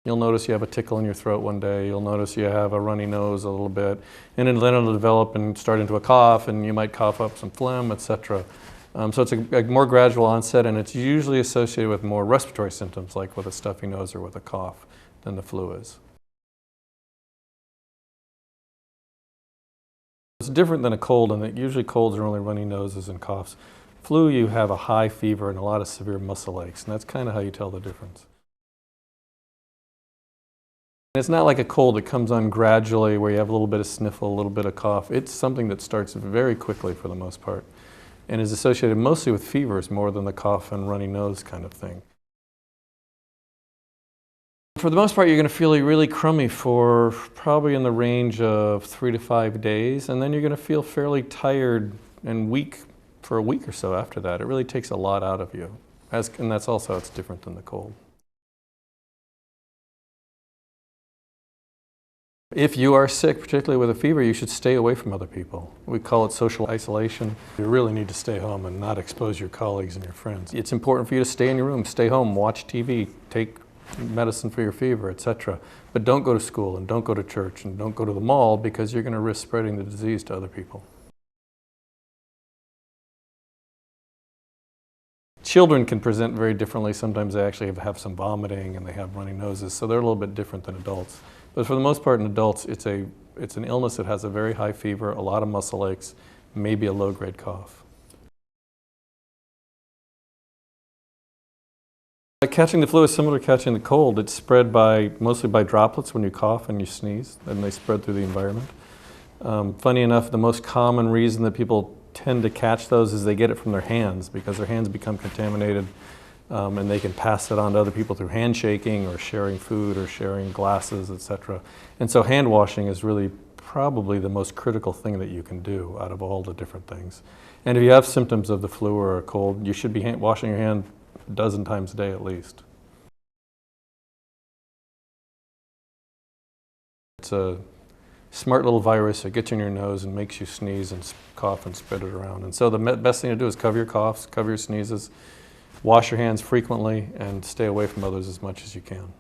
You'll notice you have a tickle in your throat one day, you'll notice you have a runny nose a little bit, and then it'll develop and start into a cough, and you might cough up some phlegm, etc. So it's a more gradual onset, and it's usually associated with more respiratory symptoms, like with a stuffy nose or with a cough, than the flu is. It's different than a cold in that usually colds are only runny noses and coughs. Flu, you have a high fever and a lot of severe muscle aches, and that's kind of how you tell the difference. It's not like a cold that comes on gradually where you have a little bit of sniffle, a little bit of cough. It's something that starts very quickly for the most part and is associated mostly with fevers more than the cough and runny nose kind of thing. For the most part, you're going to feel really crummy for probably in the range of 3 to 5 days, and then you're going to feel fairly tired and weak for a week or so after that. It really takes a lot out of you, and that's also it's different than the cold. If you are sick, particularly with a fever, you should stay away from other people. We call it social isolation. You really need to stay home and not expose your colleagues and your friends. It's important for you to stay in your room, stay home, watch TV, take medicine for your fever, etc. But don't go to school and don't go to church and don't go to the mall because you're going to risk spreading the disease to other people. Children can present very differently. Sometimes they actually have some vomiting and they have runny noses, so they're a little bit different than adults. But for the most part in adults, it's an illness that has a very high fever, a lot of muscle aches, maybe a low-grade cough. Catching the flu is similar to catching the cold. It's spread mostly by droplets when you cough and you sneeze, and they spread through the environment. Funny enough, the most common reason that people tend to catch those is they get it from their hands because their hands become contaminated and they can pass it on to other people through handshaking or sharing food or sharing glasses, etc. And so hand washing is really probably the most critical thing that you can do out of all the different things. And if you have symptoms of the flu or a cold, you should be washing your hand a dozen times a day at least. It's a smart little virus that gets in your nose and makes you sneeze and cough and spread it around. And so the best thing to do is cover your coughs, cover your sneezes, wash your hands frequently, and stay away from others as much as you can.